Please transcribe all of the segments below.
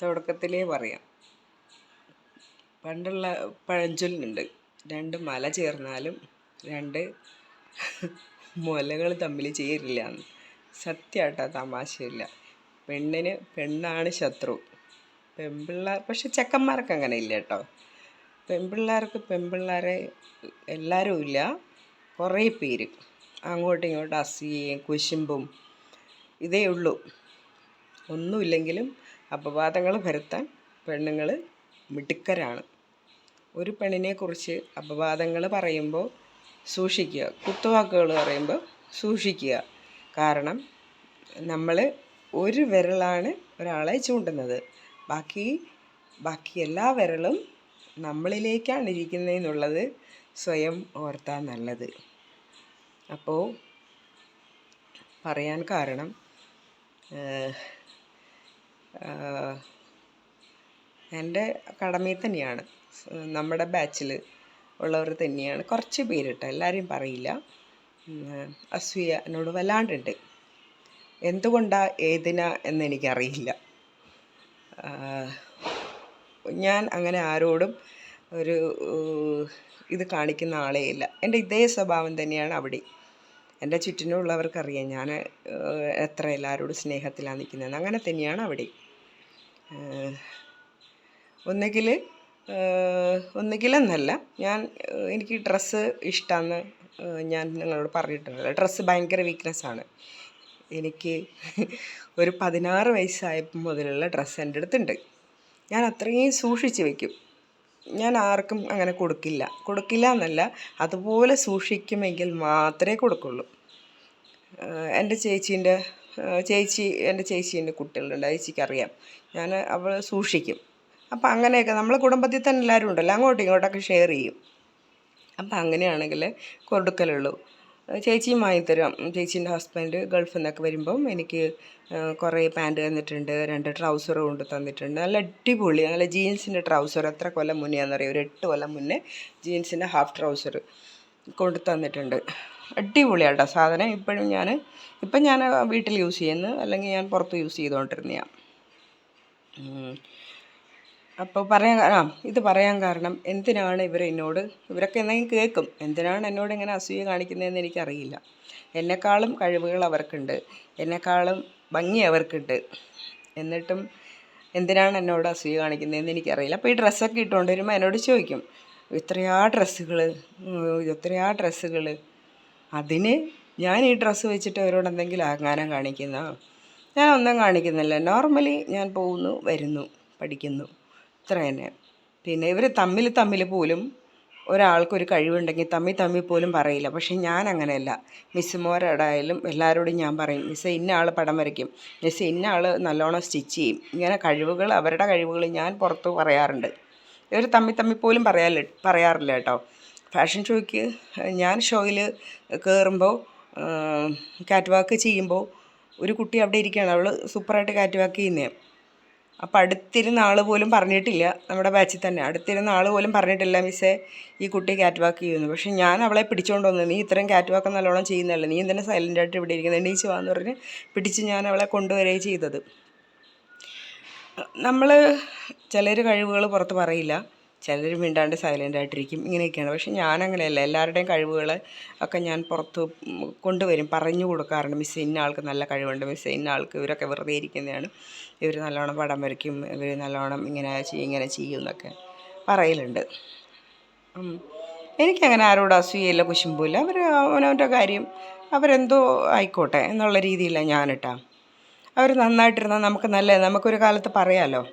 തുടക്കത്തിലേ പറയാം. പണ്ടുള്ള പഴഞ്ചൊല്ലുണ്ട്, രണ്ട് മല ചേർന്നാലും രണ്ട് മുലകൾ തമ്മിൽ ചേരില്ല എന്ന്. സത്യമായിട്ടാ, തമാശയില്ല. പെണ്ണിന് പെണ്ണാണ് ശത്രു. പെൺപിള്ളേർ പക്ഷെ ചെക്കന്മാർക്ക് അങ്ങനെ ഇല്ല കേട്ടോ. പെൺപിള്ളേർക്ക് പെൺപിള്ളേരെ എല്ലാവരും ഇല്ല, കുറേ പേര് അങ്ങോട്ടും ഇങ്ങോട്ടും അസൂയയും കുശുമ്പും ഇതേ ഉള്ളൂ. ഒന്നുമില്ലെങ്കിലും അപവാദങ്ങൾ വരുത്താൻ പെണ്ണുങ്ങൾ മിടുക്കരാണ്. ഒരു പെണ്ണിനെക്കുറിച്ച് അപവാദങ്ങൾ പറയുമ്പോൾ സൂക്ഷിക്കുക, കുത്തുവാക്കുകൾ പറയുമ്പോൾ സൂക്ഷിക്കുക. കാരണം നമ്മൾ ഒരു വിരലാണ് ഒരാളെ ചൂണ്ടുന്നത്, ബാക്കി എല്ലാ വിരലും നമ്മളിലേക്കാണ് ഇരിക്കുന്നതെന്നുള്ളത് സ്വയം ഓർത്താൽ നല്ലത്. അപ്പോൾ പറയാൻ കാരണം എൻ്റെ കടമയിൽ തന്നെയാണ്, നമ്മുടെ ബാച്ചിൽ ഉള്ളവർ തന്നെയാണ് കുറച്ച് പേരിട്ട്, എല്ലാവരെയും പറയില്ല. അസൂയ എന്നോട് വല്ലാണ്ടുണ്ട്. എന്തുകൊണ്ടാ ഏതിനാ എന്നെനിക്കറിയില്ല. ഞാൻ അങ്ങനെ ആരോടും ഒരു ഇത് കാണിക്കുന്ന ആളേ ഇല്ല. എൻ്റെ ഇതേ സ്വഭാവം തന്നെയാണ് അവിടെ. എൻ്റെ ചുറ്റിനുള്ളവർക്കറിയാം ഞാൻ എത്ര എല്ലാവരോടും സ്നേഹത്തിലാണ് നിൽക്കുന്നതെന്ന്. അങ്ങനെ തന്നെയാണ് അവിടെ. ഒന്നുകിലെന്നല്ല, എനിക്ക് ഡ്രസ്സ് ഇഷ്ടമാണെന്ന് ഞാൻ നിങ്ങളോട് പറഞ്ഞിട്ടുണ്ടല്ലോ. ഡ്രസ്സ് ഭയങ്കര വീക്ക്നെസ്സാണ് എനിക്ക്. ഒരു 16 വയസ്സായപ്പോൾ മുതലുള്ള ഡ്രസ്സ് എൻ്റെ അടുത്തുണ്ട്. ഞാൻ അത്രയും സൂക്ഷിച്ച് വയ്ക്കും. ഞാൻ ആർക്കും അങ്ങനെ കൊടുക്കില്ല എന്നല്ല, അതുപോലെ സൂക്ഷിക്കുമെങ്കിൽ മാത്രമേ കൊടുക്കുള്ളൂ. എൻ്റെ ചേച്ചീൻ്റെ കുട്ടികളുണ്ട്, ചേച്ചിക്കറിയാം അവൾ സൂക്ഷിക്കും. അപ്പം അങ്ങനെയൊക്കെ നമ്മൾ കുടുംബത്തിൽ തന്നെ എല്ലാവരും ഉണ്ടല്ലോ, അങ്ങോട്ടും ഇങ്ങോട്ടൊക്കെ ഷെയർ ചെയ്യും. അപ്പം അങ്ങനെയാണെങ്കിൽ കൊടുക്കലുള്ളൂ. ചേച്ചിയും വാങ്ങിത്തരും. ചേച്ചീൻ്റെ ഹസ്ബൻഡ് ഗൾഫിൽ നിന്നൊക്കെ വരുമ്പം എനിക്ക് കുറേ പാൻറ്റ് തന്നിട്ടുണ്ട്, 2 ട്രൗസർ കൊണ്ട് തന്നിട്ടുണ്ട്. നല്ല അടിപൊളി, നല്ല ജീൻസിൻ്റെ ട്രൗസർ. എത്ര കൊല്ലം മുന്നെയാണെന്നറിയാം, ഒരു 8 കൊല്ലം മുന്നേ ജീൻസിൻ്റെ ഹാഫ് ട്രൗസർ കൊണ്ട് തന്നിട്ടുണ്ട്. അടിപൊളിയാട്ടോ സാധനം. ഇപ്പം ഞാൻ വീട്ടിൽ യൂസ് ചെയ്യുന്നു, അല്ലെങ്കിൽ ഞാൻ പുറത്ത് യൂസ് ചെയ്തുകൊണ്ടിരുന്നതാണ്. അപ്പോൾ ഇത് പറയാൻ കാരണം, എന്തിനാണ് ഇവരൊക്കെ എന്തെങ്കിലും കേൾക്കും, എന്തിനാണ് എന്നോട് ഇങ്ങനെ അസൂയ കാണിക്കുന്നതെന്ന് എനിക്കറിയില്ല. എന്നെക്കാളും കഴിവുകൾ അവർക്കുണ്ട്, എന്നെക്കാളും ഭംഗി അവർക്കുണ്ട്. എന്നിട്ടും എന്തിനാണ് എന്നോട് അസൂയ കാണിക്കുന്നതെന്ന് എനിക്കറിയില്ല. അപ്പോൾ ഈ ഡ്രസ്സൊക്കെ ഇട്ടുകൊണ്ട് വരുമ്പോൾ എന്നോട് ചോദിക്കും, എത്രയാ ഡ്രസ്സുകൾ. അതിന് ഞാൻ ഈ ഡ്രസ്സ് വെച്ചിട്ട് അവരോട് എന്തെങ്കിലും ആജ്ഞാനം കാണിക്കുന്ന? ഞാൻ ഒന്നും കാണിക്കുന്നില്ല. നോർമലി ഞാൻ പോകുന്നു, വരുന്നു, പഠിക്കുന്നു, ഇത്ര തന്നെ. പിന്നെ ഇവർ തമ്മിൽ പോലും ഒരാൾക്കൊരു കഴിവുണ്ടെങ്കിൽ തമ്മിൽ പോലും പറയില്ല. പക്ഷേ ഞാൻ അങ്ങനെയല്ല. മിസ്സുമാരോടായാലും എല്ലാവരോടും ഞാൻ പറയും, മിസ്സേ ഇന്ന ആൾ പടം വരയ്ക്കും, മിസ്സേ ഇന്ന ആൾ നല്ലോണം സ്റ്റിച്ച് ചെയ്യും. ഇങ്ങനെ അവരുടെ കഴിവുകൾ ഞാൻ പുറത്ത് പറയാറുണ്ട്. ഇവർ തമ്മിൽ പോലും പറയാറില്ല കേട്ടോ. ഫാഷൻ ഷോയ്ക്ക് ഞാൻ ഷോയിൽ കയറുമ്പോൾ കാറ്റ് വാക്ക് ചെയ്യുമ്പോൾ ഒരു കുട്ടി അവിടെ ഇരിക്കുകയാണ്, അവൾ സൂപ്പറായിട്ട് കാറ്റ് വാക്ക് ചെയ്യുന്നതാണ്. അപ്പം അടുത്തിരുന്ന ആൾ പോലും പറഞ്ഞിട്ടില്ല, നമ്മുടെ ബാച്ചിൽ തന്നെ അടുത്തിരുന്ന ആൾ പോലും പറഞ്ഞിട്ടില്ല, മിസ്സേ ഈ കുട്ടി കാറ്റ് വാക്ക് ചെയ്യുന്നു. പക്ഷേ ഞാൻ അവളെ പിടിച്ചുകൊണ്ട് വന്നു, നീ ഇത്രയും കാറ്റ് വാക്ക് നല്ലോണം ചെയ്യുന്നതല്ലേ, നീ എന്തിനാ സൈലൻ്റായിട്ട് ഇവിടെ ഇരിക്കുന്നത്, എണീച്ച് വാന്ന് പറഞ്ഞ് പിടിച്ച് ഞാൻ അവളെ കൊണ്ടുവരികയും ചെയ്തത്. ചിലർ കഴിവുകൾ പുറത്ത് പറയില്ല, ചിലർ മിണ്ടാണ്ട് സൈലൻ്റായിട്ടിരിക്കും, ഇങ്ങനെയൊക്കെയാണ്. പക്ഷെ ഞാനങ്ങനെയല്ല. എല്ലാവരുടെയും കഴിവുകൾ ഒക്കെ ഞാൻ പുറത്ത് കൊണ്ടുവരും, പറഞ്ഞു കൊടുക്കാറുണ്ട്. മിസ്സേ ഇന്ന ആൾക്ക് നല്ല കഴിവുണ്ട്, മിസ്സേ ഇന്ന ആൾക്ക്, ഇവരൊക്കെ വെറുതെ ഇരിക്കുന്നതാണ്, ഇവർ നല്ലോണം പടം വരയ്ക്കും, ഇവർ നല്ലോണം ഇങ്ങനെ ചെയ്യും എന്നൊക്കെ പറയലുണ്ട്. എനിക്കങ്ങനെ ആരോടും അസൂയയില്ല, കുശുമ്പുമില്ല. അവനവൻ്റെ കാര്യം അവരെന്തോ ആയിക്കോട്ടെ എന്നുള്ള രീതിയിലാണ് ഞാനിട്ടാ. അവർ നന്നായിട്ടിരുന്നാൽ നമുക്കൊരു കാലത്ത് പറയാമല്ലോ,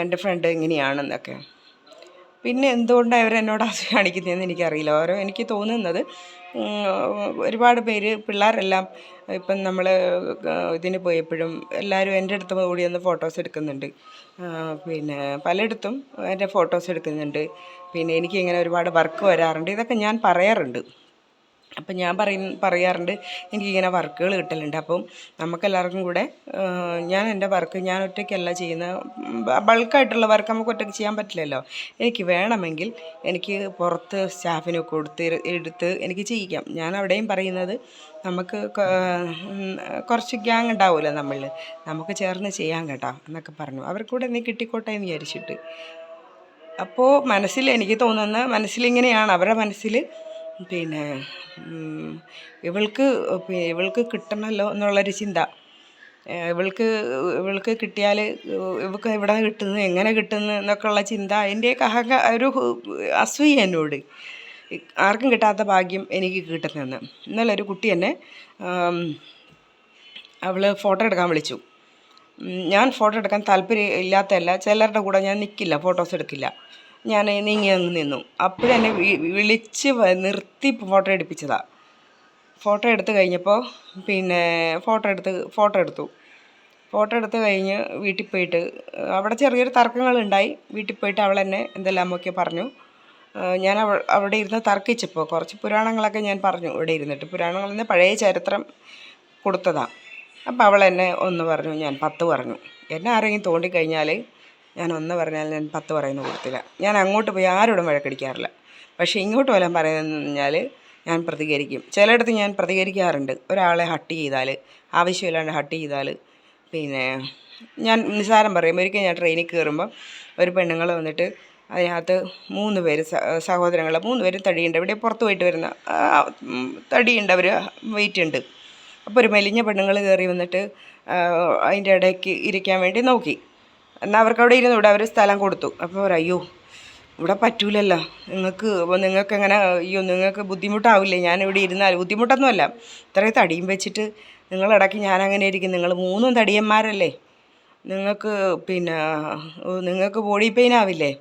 എൻ്റെ ഫ്രണ്ട് ഇങ്ങനെയാണെന്നൊക്കെ. പിന്നെ എന്തുകൊണ്ടാണ് അവരെന്നോട് അസൂയ കാണിക്കുന്നതെന്ന് എനിക്കറിയില്ല. എനിക്ക് തോന്നുന്നത്, ഒരുപാട് പേര് പിള്ളേരെല്ലാം ഇപ്പം നമ്മൾ ഇതിന് പോയപ്പോഴും എല്ലാവരും എൻ്റെ അടുത്ത് കൂടി ഒന്ന് ഫോട്ടോസ് എടുക്കുന്നുണ്ട്. പിന്നെ പലയിടത്തും എൻ്റെ ഫോട്ടോസ് എടുക്കുന്നുണ്ട്. പിന്നെ എനിക്കിങ്ങനെ ഒരുപാട് വർക്ക് വരാറുണ്ട്. ഇതൊക്കെ ഞാൻ പറയാറുണ്ട്. അപ്പം ഞാൻ പറയാറുണ്ട് എനിക്കിങ്ങനെ വർക്കുകൾ കിട്ടലുണ്ട്. അപ്പം നമുക്കെല്ലാവർക്കും കൂടെ ഞാൻ എൻ്റെ വർക്ക് ഞാൻ ഒറ്റയ്ക്കല്ല ചെയ്യുന്ന, ബൾക്കായിട്ടുള്ള വർക്ക് നമുക്ക് ഒറ്റയ്ക്ക് ചെയ്യാൻ പറ്റില്ലല്ലോ. എനിക്ക് വേണമെങ്കിൽ എനിക്ക് പുറത്ത് സ്റ്റാഫിനെ എടുത്ത് എനിക്ക് ചെയ്യിക്കാം. ഞാൻ അവിടെയും പറയുന്നത് നമുക്ക് കുറച്ച് ഗ്യാങ് ഉണ്ടാവുമല്ലോ നമ്മളിൽ, നമുക്ക് ചേർന്ന് ചെയ്യാം കേട്ടോ എന്നൊക്കെ പറഞ്ഞു. അവർക്കൂടെ നീ കിട്ടിക്കോട്ടെ എന്ന് വിചാരിച്ചിട്ട്. അപ്പോൾ മനസ്സിൽ എനിക്ക് തോന്നുന്ന മനസ്സിലിങ്ങനെയാണ്, അവരുടെ മനസ്സിൽ പിന്നെ ഇവൾക്ക് കിട്ടണമല്ലോ എന്നുള്ളൊരു ചിന്ത. ഇവൾക്ക് കിട്ടിയാൽ ഇവൾക്ക് എവിടെ കിട്ടുന്നു, എങ്ങനെ കിട്ടുന്നു എന്നൊക്കെ ഉള്ള ചിന്ത, അതിൻ്റെയൊക്കെ ഒരു അസൂയ എന്നോട്. ആർക്കും കിട്ടാത്ത ഭാഗ്യം എനിക്ക് കിട്ടുന്നതെന്ന്. ഇന്നലെ ഒരു കുട്ടി എന്നെ അവൾ ഫോട്ടോ എടുക്കാൻ വിളിച്ചു. ഞാൻ ഫോട്ടോ എടുക്കാൻ താല്പര്യം ഇല്ലാത്തതല്ല, ചിലരുടെ കൂടെ ഞാൻ നിൽക്കില്ല, ഫോട്ടോസ് എടുക്കില്ല. ഞാൻ നീങ്ങി അങ്ങ് നിന്നു. അപ്പോഴെന്നെ വിളിച്ച് നിർത്തി ഫോട്ടോ എടുപ്പിച്ചതാണ്. ഫോട്ടോ എടുത്ത് കഴിഞ്ഞപ്പോൾ പിന്നെ ഫോട്ടോ എടുത്ത് കഴിഞ്ഞ് വീട്ടിൽ പോയിട്ട് അവിടെ ചെറിയൊരു തർക്കങ്ങളുണ്ടായി. വീട്ടിൽ പോയിട്ട് അവൾ എന്നെ എന്തെല്ലാമൊക്കെ പറഞ്ഞു. ഞാൻ അവിടെ ഇരുന്ന് തർക്കിച്ചപ്പോൾ കുറച്ച് പുരാണങ്ങളൊക്കെ ഞാൻ പറഞ്ഞു. ഇവിടെ ഇരുന്നിട്ട് പുരാണങ്ങളിൽ നിന്ന് പഴയ ചരിത്രം കൊടുത്തതാണ്. അപ്പോൾ അവൾ എന്നെ 1 പറഞ്ഞു, ഞാൻ 10 പറഞ്ഞു. എന്നെ ആരെങ്കിലും തോണ്ടിക്കഴിഞ്ഞാൽ ഞാൻ 1 പറഞ്ഞാൽ ഞാൻ 10 പറയുന്ന കൊടുത്തില്ല. ഞാൻ അങ്ങോട്ട് പോയി ആരോടും വഴക്കടിക്കാറില്ല. പക്ഷേ ഇങ്ങോട്ട് വല്ലതും പറയുന്നതെന്ന് പറഞ്ഞാൽ ഞാൻ പ്രതികരിക്കും. ചിലയിടത്ത് ഞാൻ പ്രതികരിക്കാറുണ്ട്. ഒരാളെ ഹട്ട് ചെയ്താൽ, ആവശ്യമില്ലാണ്ട് ഹട്ട് ചെയ്താൽ പിന്നെ ഞാൻ നിസ്സാരം പറയും. ഒരിക്കൽ ഞാൻ ട്രെയിനിൽ കയറുമ്പോൾ ഒരു പെണ്ണുങ്ങൾ വന്നിട്ട് അതിനകത്ത് 3 പേര് സഹോദരങ്ങൾ, 3 പേരും തടിയുണ്ട്. ഇവിടെ പുറത്ത് പോയിട്ട് വരുന്ന തടിയുണ്ട്, അവർ വെയിറ്റ് ഉണ്ട്. അപ്പോൾ ഒരു മെലിഞ്ഞ പെണ്ണുങ്ങൾ കയറി വന്നിട്ട് അതിൻ്റെ ഇടയ്ക്ക് ഇരിക്കാൻ വേണ്ടി നോക്കി. എന്നാൽ അവർക്ക് അവിടെ ഇരുന്നു, ഇവിടെ അവർ സ്ഥലം കൊടുത്തു. അപ്പോൾ അയ്യോ ഇവിടെ പറ്റൂലല്ലോ, നിങ്ങൾക്ക് എങ്ങനെ, അയ്യോ നിങ്ങൾക്ക് ബുദ്ധിമുട്ടാവില്ലേ ഞാനിവിടെ ഇരുന്നാൽ? ബുദ്ധിമുട്ടൊന്നുമല്ല, ഇത്രയും തടിയും വെച്ചിട്ട് നിങ്ങളിടയ്ക്ക് ഞാനങ്ങനെ ഇരിക്കും, നിങ്ങൾ 3 തടിയന്മാരല്ലേ, നിങ്ങൾക്ക് ബോഡി പെയിൻ ആവില്ലേ?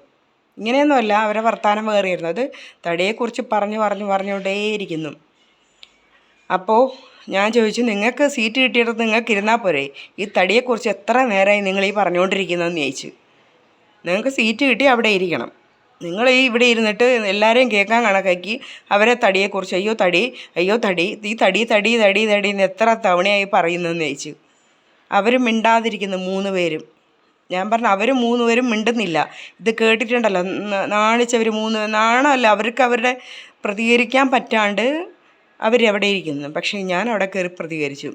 ഇങ്ങനെയൊന്നുമല്ല അവരെ വർത്തമാനം വേറിയിരുന്നു. അത് തടിയെക്കുറിച്ച് പറഞ്ഞുകൊണ്ടേയിരിക്കുന്നു. അപ്പോൾ ഞാൻ ചോദിച്ചു, നിങ്ങൾക്ക് സീറ്റ് കിട്ടിയിടത്ത് നിങ്ങൾക്ക് ഇരുന്നാൽ പോരെ, ഈ തടിയെക്കുറിച്ച് എത്ര നേരമായി നിങ്ങൾ ഈ പറഞ്ഞുകൊണ്ടിരിക്കുന്നതെന്ന് ചോദിച്ചു. നിങ്ങൾക്ക് സീറ്റ് കിട്ടി അവിടെ ഇരിക്കണം, നിങ്ങൾ ഇവിടെ ഇരുന്നിട്ട് എല്ലാവരെയും കേൾക്കാൻ കണക്കാക്കി അവരെ തടിയെക്കുറിച്ച് അയ്യോ തടി ഈ തടി എന്ന് എത്ര തവണയായി പറയുന്നതെന്ന് ചോദിച്ചു. അവർ മിണ്ടാതിരിക്കുന്നു 3 പേരും. ഞാൻ പറഞ്ഞു അവർ 3 പേരും മിണ്ടുന്നില്ല. ഇത് കേട്ടിട്ടുണ്ടല്ലോ നാണിച്ചവർ 3 നാണമല്ല അവർക്ക്, അവരുടെ പ്രതികരിക്കാൻ പറ്റാണ്ട് അവരെവിടെ ഇരിക്കുന്നു. പക്ഷേ ഞാൻ അവിടെ കയറി പ്രതികരിച്ചു.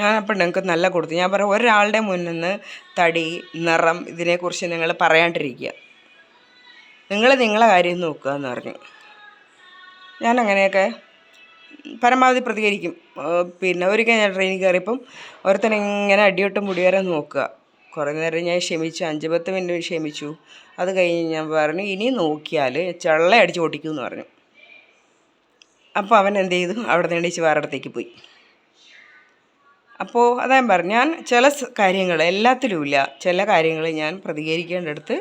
ഞാനപ്പോൾ നിങ്ങൾക്ക് നല്ല കൊടുത്തു. ഞാൻ പറഞ്ഞു ഒരാളുടെ മുന്നിൽ നിന്ന് തടി, നിറം ഇതിനെക്കുറിച്ച് നിങ്ങൾ പറയാണ്ടിരിക്കുക, നിങ്ങളെ കാര്യം നോക്കുക എന്ന് പറഞ്ഞു. ഞാൻ അങ്ങനെയൊക്കെ പരമാവധി പ്രതികരിക്കും. ഒരിക്കൽ ഞാൻ ട്രെയിനിൽ കയറിയപ്പം ഒരുത്തനിങ്ങനെ അടിയൊട്ടും മുടിവരെ നോക്കുക. കുറേ നേരം ഞാൻ ക്ഷമിച്ചു, 5-10 മിനിറ്റ് ക്ഷമിച്ചു. അത് കഴിഞ്ഞ് ഞാൻ പറഞ്ഞു ഇനി നോക്കിയാൽ ചള്ളയടിച്ച് പൊട്ടിക്കുമെന്ന് പറഞ്ഞു. അപ്പോൾ അവൻ എന്ത് ചെയ്തു, അവിടെ നിന്ന് എണീച്ച് വേറെ ഇടത്തേക്ക് പോയി. അപ്പോൾ അതാ ഞാൻ പറഞ്ഞു, ഞാൻ ചില കാര്യങ്ങൾ, എല്ലാത്തിലുമില്ല, ചില കാര്യങ്ങൾ ഞാൻ പ്രതികരിക്കേണ്ടടുത്ത്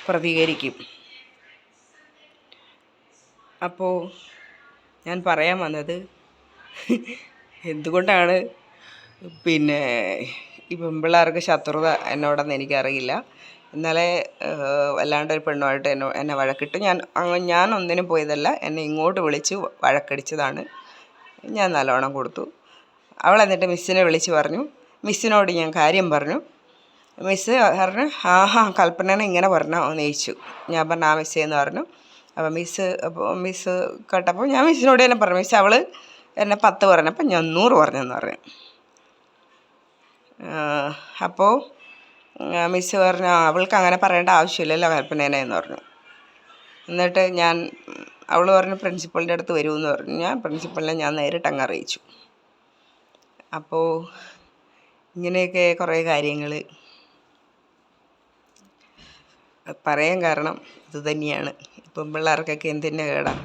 പ്രതികരിക്കും. അപ്പോൾ ഞാൻ പറയാൻ വന്നത് എന്തുകൊണ്ടാണ് ഈ പെൺപിള്ളേർക്ക് ശത്രുത എന്നോടെന്ന് എനിക്കറിയില്ല. ഇന്നലെ വല്ലാണ്ടൊരു പെണ്ണുമായിട്ട് എന്നെ വഴക്കിട്ട്. ഞാൻ ഒന്നിനും പോയതല്ല, എന്നെ ഇങ്ങോട്ട് വിളിച്ച് വഴക്കടിച്ചതാണ്. ഞാൻ നല്ലോണം കൊടുത്തു. അവൾ എന്നിട്ട് മിസ്സിനെ വിളിച്ച് പറഞ്ഞു, മിസ്സിനോട് ഞാൻ കാര്യം പറഞ്ഞു. മിസ്സ് പറഞ്ഞു കൽപ്പനനെ ഇങ്ങനെ പറഞ്ഞോ എന്ന് ചോദിച്ചു. ഞാൻ പറഞ്ഞു ആ മിസ്സേ എന്ന് പറഞ്ഞു. അപ്പോൾ മിസ്സ് കേട്ടപ്പോൾ ഞാൻ മിസ്സിനോട് തന്നെ പറഞ്ഞു, മിസ്സ് അവൾ എന്നെ 10 പറഞ്ഞപ്പോൾ ഞാൻ 100 പറഞ്ഞെന്ന് പറഞ്ഞു. അപ്പോൾ മിസ്സ് പറഞ്ഞു അവൾക്ക് അങ്ങനെ പറയേണ്ട ആവശ്യമില്ലല്ലോ കൽപ്പനേനെ എന്ന് പറഞ്ഞു. എന്നിട്ട് അവൾ പറഞ്ഞു പ്രിൻസിപ്പളിൻ്റെ അടുത്ത് വരുമെന്ന് പറഞ്ഞു. ഞാൻ പ്രിൻസിപ്പളിനെ നേരിട്ട് അങ്ങ് അറിയിച്ചു. അപ്പോൾ ഇങ്ങനെയൊക്കെ കുറേ കാര്യങ്ങൾ പറയാൻ കാരണം ഇതുതന്നെയാണ്. ഇപ്പം പിള്ളേർക്കൊക്കെ എന്തിൻ്റെ കേടാണ്,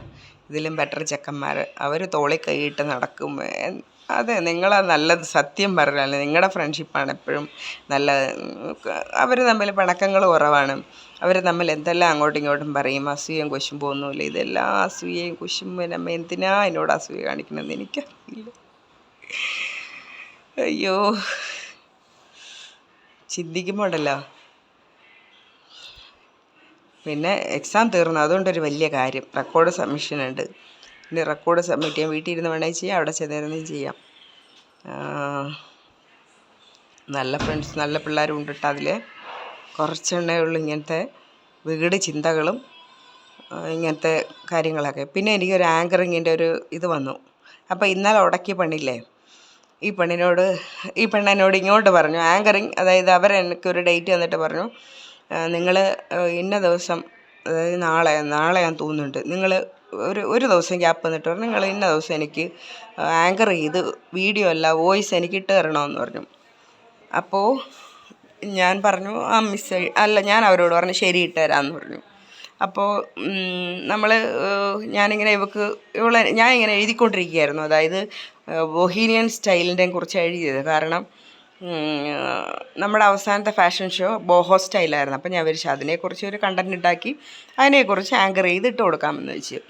ഇതിലും ബെറ്റർ ചെക്കന്മാർ, അവർ തോളിൽ കൈയിട്ട് നടക്കും. അതെ, നിങ്ങളാ നല്ലത്. സത്യം പറഞ്ഞാൽ നിങ്ങളുടെ ഫ്രണ്ട്ഷിപ്പാണ് എപ്പോഴും നല്ലത്. അവർ തമ്മിൽ പിണക്കങ്ങൾ കുറവാണ്. അവർ തമ്മിൽ എന്തെല്ലാം അങ്ങോട്ടും ഇങ്ങോട്ടും പറയും. അസൂയയും കുശുമ്പും ഒന്നുമില്ല. ഇതെല്ലാം അസൂയയും കുശുമ്പും എന്തിനാ എന്നോട് അസൂയ കാണിക്കണമെന്ന് എനിക്കറിയില്ല. അയ്യോ, ചിന്തിക്കുമ്പോണ്ടല്ലോ. പിന്നെ എക്സാം തീർന്നു, അതുകൊണ്ടൊരു വലിയ കാര്യം, റെക്കോർഡ് സബ്മിഷൻ ഉണ്ട്. ഇനി റെക്കോർഡ് സബ്മിറ്റ് ചെയ്യാം. വീട്ടിൽ ഇരുന്ന് വേണമെങ്കിൽ ചെയ്യാം, അവിടെ ചെന്നിരുന്നും ചെയ്യാം. നല്ല ഫ്രണ്ട്സ്, നല്ല പിള്ളേരും ഉണ്ട് കേട്ടോ. അതിൽ കുറച്ചെണ്ണേ ഉള്ളൂ ഇങ്ങനത്തെ വികട് ചിന്തകളും ഇങ്ങനത്തെ കാര്യങ്ങളൊക്കെ. പിന്നെ എനിക്കൊരു ആങ്കറിങ്ങിൻ്റെ ഒരു ഇത് വന്നു. അപ്പോൾ ഇന്നലെ ഉടക്കിയ പണിയില്ലേ, ഈ പെണ്ണെന്നോട് ഇങ്ങോട്ട് പറഞ്ഞു ആങ്കറിങ്, അതായത് അവരെനിക്കൊരു ഡേറ്റ് തന്നിട്ട് പറഞ്ഞു, നിങ്ങൾ ഇന്ന ദിവസം, അതായത് നാളെയാന്ന് തോന്നുന്നുണ്ട്, നിങ്ങൾ ഒരു ദിവസം ഗ്യാപ്പ് തന്നിട്ട് പറഞ്ഞു, നിങ്ങൾ ഇന്ന ദിവസം എനിക്ക് ആങ്കർ ചെയ്ത് വീഡിയോ അല്ല വോയിസ് എനിക്ക് ഇട്ട് തരണമെന്ന് പറഞ്ഞു. അപ്പോൾ ഞാൻ പറഞ്ഞു മിസ് അല്ല, ഞാൻ അവരോട് പറഞ്ഞു ശരി ഇട്ട് തരാമെന്ന് പറഞ്ഞു. അപ്പോൾ ഞാനിങ്ങനെ ഞാനിങ്ങനെ എഴുതിക്കൊണ്ടിരിക്കുകയായിരുന്നു. അതായത് ബൊഹീനിയൻ സ്റ്റൈലിനെ കുറിച്ച് എഴുതിയത്. കാരണം നമ്മുടെ അവസാനത്തെ ഫാഷൻ ഷോ ബോഹോ സ്റ്റൈലായിരുന്നു. അപ്പോൾ ഞാൻ വിചാരിച്ചു അതിനെക്കുറിച്ച് ഒരു കണ്ടൻറ് ഉണ്ടാക്കി അതിനെക്കുറിച്ച് ആങ്കർ ചെയ്ത് ഇട്ട് കൊടുക്കാമെന്ന് വെച്ച്.